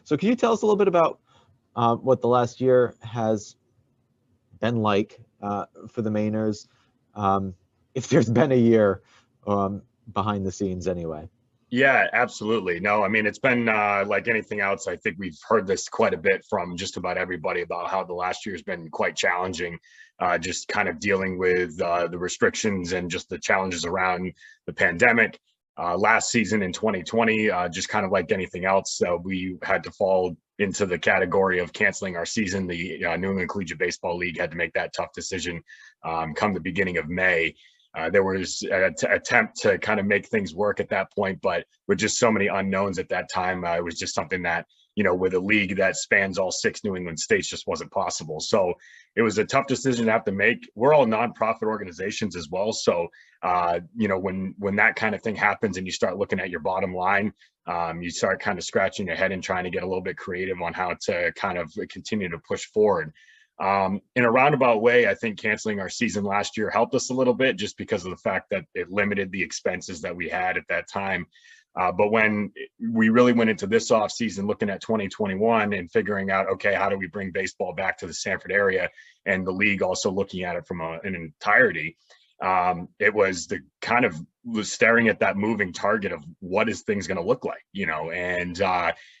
So can you tell us a little bit about what the last year has been like for the Mainers, if there's been a year behind the scenes anyway? Yeah, absolutely. No, I mean, it's been like anything else. I think we've heard this quite a bit from just about everybody about how the last year's been quite challenging, just kind of dealing with the restrictions and just the challenges around the pandemic. Last season in 2020, just kind of like anything else, we had to fall into the category of canceling our season. The New England Collegiate Baseball League had to make that tough decision come the beginning of May. There was an attempt to kind of make things work at that point, but with just so many unknowns at that time, it was just something that, with a league that spans all 6 New England states, just wasn't possible. So it was a tough decision to have to make. We're all nonprofit organizations as well. So, when that kind of thing happens and you start looking at your bottom line, you start kind of scratching your head and trying to get a little bit creative on how to kind of continue to push forward. In a roundabout way, I think canceling our season last year helped us a little bit just because of the fact that it limited the expenses that we had at that time. But when we really went into this off season, looking at 2021 and figuring out, okay, how do we bring baseball back to the Sanford area, and the league also looking at it from an entirety, it was the kind of was staring at that moving target of what is things going to look like, and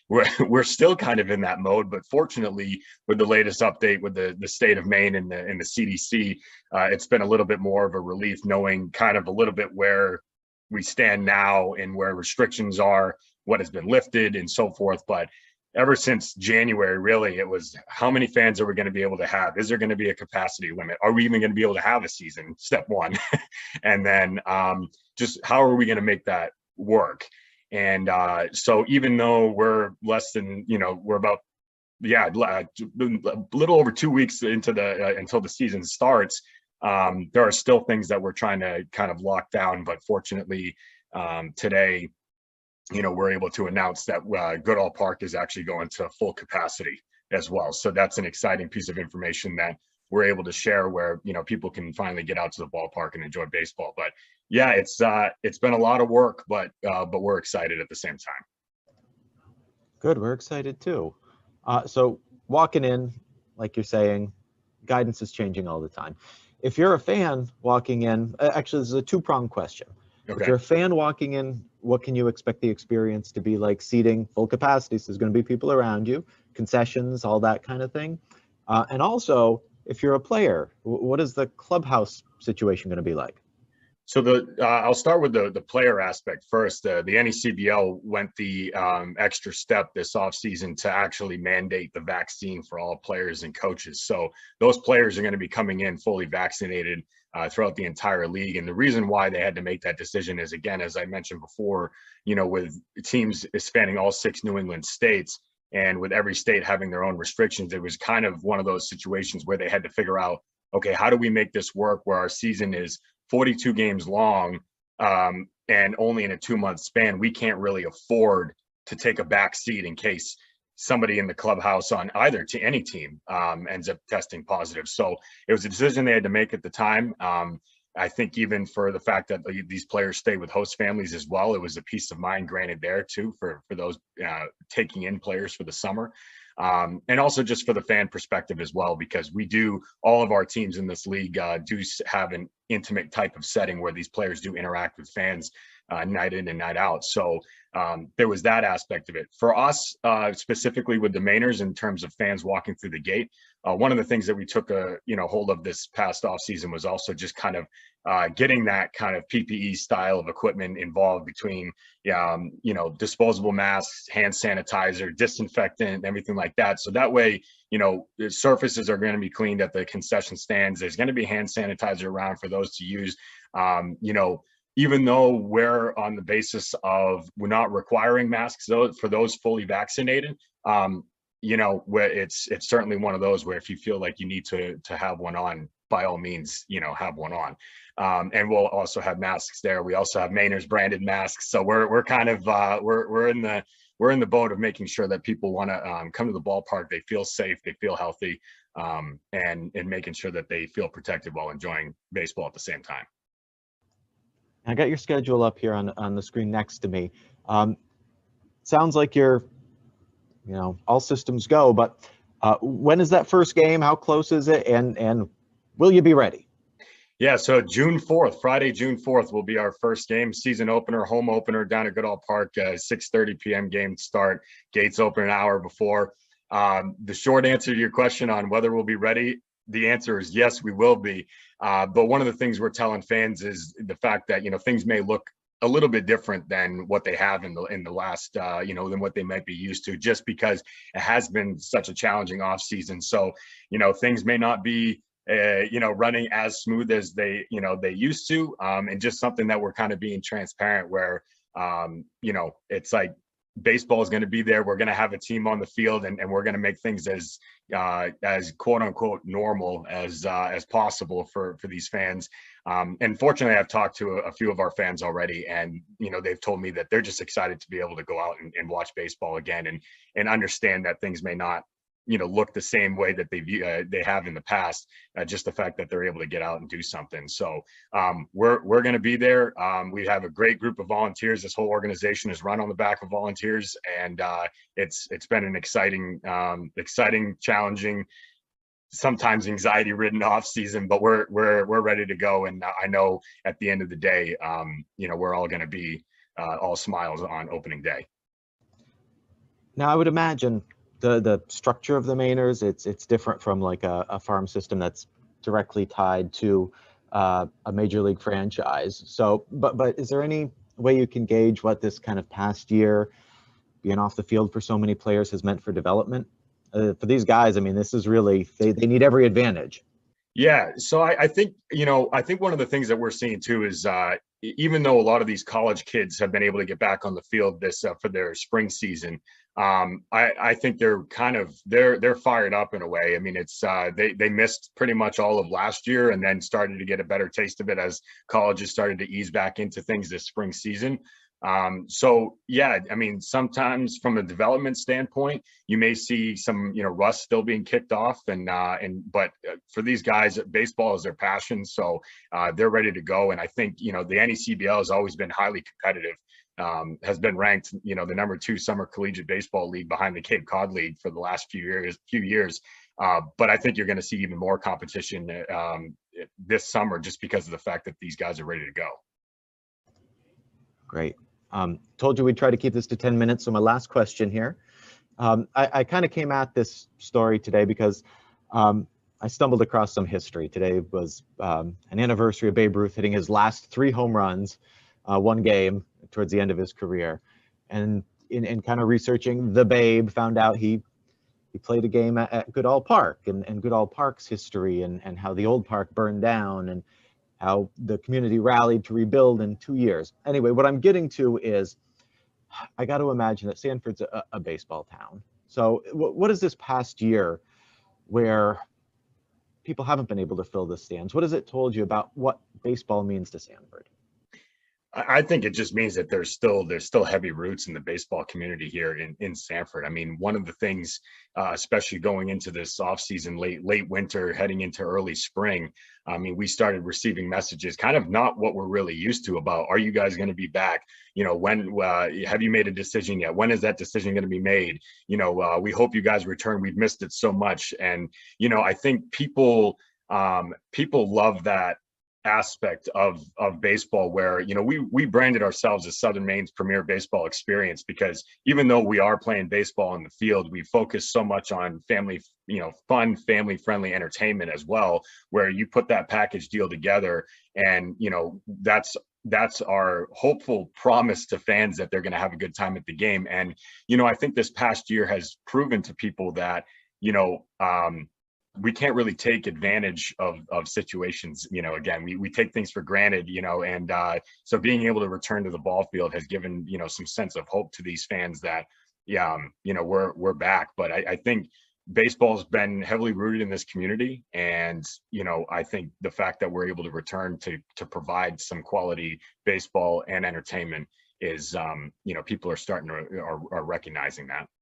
we're still kind of in that mode. But fortunately, with the latest update with the state of Maine and the CDC, it's been a little bit more of a relief knowing kind of a little bit where we stand now and where restrictions are, what has been lifted and so forth. But ever since January, really, it was how many fans are we going to be able to have? Is there going to be a capacity limit? Are we even going to be able to have a season? Step one. And then just how are we going to make that work? And so even though we're less than, we're about, a little over 2 weeks into until the season starts, there are still things that we're trying to kind of lock down. But fortunately, today, we're able to announce that Goodall Park is actually going to full capacity as well. So that's an exciting piece of information that we're able to share where, people can finally get out to the ballpark and enjoy baseball. But yeah, it's been a lot of work, but we're excited at the same time. Good. We're excited too. So walking in, like you're saying, guidance is changing all the time. If you're a fan walking in, actually, this is a two-pronged question. Okay. If you're a fan walking in, what can you expect the experience to be like? Seating, full capacity, so there's going to be people around you, concessions, all that kind of thing. And also, if you're a player, what is the clubhouse situation going to be like? So I'll start with the player aspect first. The NECBL went the extra step this offseason to actually mandate the vaccine for all players and coaches. So those players are going to be coming in fully vaccinated throughout the entire league. And the reason why they had to make that decision is, again, as I mentioned before, with teams spanning all 6 New England states, and with every state having their own restrictions, it was kind of one of those situations where they had to figure out, okay, how do we make this work where our season is 42 games long, and only in a 2-month span? We can't really afford to take a back seat in case somebody in the clubhouse on either to any team ends up testing positive. So it was a decision they had to make at the time. I think even for the fact that these players stay with host families as well, it was a peace of mind granted there too for those taking in players for the summer. And also just for the fan perspective as well, because all of our teams in this league do have an intimate type of setting where these players do interact with fans night in and night out. So there was that aspect of it. For us, specifically with the Mainers, in terms of fans walking through the gate, one of the things that we took hold of this past off season was also just kind of getting that kind of PPE style of equipment involved between, disposable masks, hand sanitizer, disinfectant, everything like that. So that way, the surfaces are going to be cleaned at the concession stands. There's going to be hand sanitizer around for those to use. Even though we're on the basis of we're not requiring masks for those fully vaccinated, where it's certainly one of those where if you feel like you need to have one on, by all means, have one on. And we'll also have masks there. We also have Mainers branded masks. So we're kind of we're in the boat of making sure that people want to come to the ballpark. They feel safe, they feel healthy, and making sure that they feel protected while enjoying baseball at the same time. I got your schedule up here on the screen next to me. Sounds like you're all systems go. But when is that first game? How close is it? And will you be ready? Yeah, so June 4th, Friday, June 4th will be our first game, season opener, home opener down at Goodall Park, 6:30 p.m. game start. Gates open an hour before. The short answer to your question on whether we'll be ready, the answer is yes, we will be. But one of the things we're telling fans is the fact that, things may look a little bit different than what they have in the last, than what they might be used to, just because it has been such a challenging off season. So, things may not be running as smooth as they used to, and just something that we're kind of being transparent where, it's like baseball is going to be there. We're going to have a team on the field, and we're going to make things as quote unquote normal as possible for these fans. And fortunately, I've talked to a few of our fans already, and they've told me that they're just excited to be able to go out and watch baseball again, and understand that things may not look the same way that they have in the past. Just the fact that they're able to get out and do something. So we're going to be there. We have a great group of volunteers. This whole organization is run on the back of volunteers, and it's been an exciting, challenging, sometimes anxiety-ridden off season. But we're ready to go, and I know at the end of the day, we're all going to be all smiles on opening day. Now, I would imagine the structure of the Mainers, it's different from like a farm system that's directly tied to a major league franchise. So, but is there any way you can gauge what this kind of past year being off the field for so many players has meant for development? For these guys, I mean, this is really, they need every advantage. Yeah, so I think one of the things that we're seeing too is even though a lot of these college kids have been able to get back on the field this for their spring season, I think they're fired up in a way. I mean, it's they missed pretty much all of last year, and then started to get a better taste of it as colleges started to ease back into things this spring season. So yeah, I mean, sometimes from a development standpoint, you may see some, rust still being kicked off, but for these guys, baseball is their passion. So, they're ready to go. And I think, the NECBL has always been highly competitive, has been ranked, the #2 summer collegiate baseball league behind the Cape Cod League for the last few years. But I think you're going to see even more competition, this summer, just because of the fact that these guys are ready to go. Great. Told you we'd try to keep this to 10 minutes. So my last question here. I kind of came at this story today because I stumbled across some history. Today was an anniversary of Babe Ruth hitting his last 3 home runs, one game towards the end of his career. And in kind of researching the Babe, found out he played a game at Goodall Park, and Goodall Park's history, and how the old park burned down, and how the community rallied to rebuild in 2 years. Anyway, what I'm getting to is, I got to imagine that Sanford's a baseball town. So what is this past year where people haven't been able to fill the stands? What has it told you about what baseball means to Sanford? I think it just means that there's still heavy roots in the baseball community here in Sanford. I mean, one of the things, especially going into this off season, late winter, heading into early spring, I mean, we started receiving messages, kind of not what we're really used to, about, are you guys going to be back? When have you made a decision yet? When is that decision going to be made? We hope you guys return. We've missed it so much, and I think people love that aspect of baseball where we branded ourselves as Southern Maine's premier baseball experience, because even though we are playing baseball in the field, we focus so much on fun, family friendly entertainment as well, where you put that package deal together, and that's our hopeful promise to fans that they're going to have a good time at the game. And I think this past year has proven to people that we can't really take advantage of situations. Again, we take things for granted, and so being able to return to the ball field has given, some sense of hope to these fans that, we're back. But I think baseball's been heavily rooted in this community. And, I think the fact that we're able to return to provide some quality baseball and entertainment is, people are starting to are recognizing that.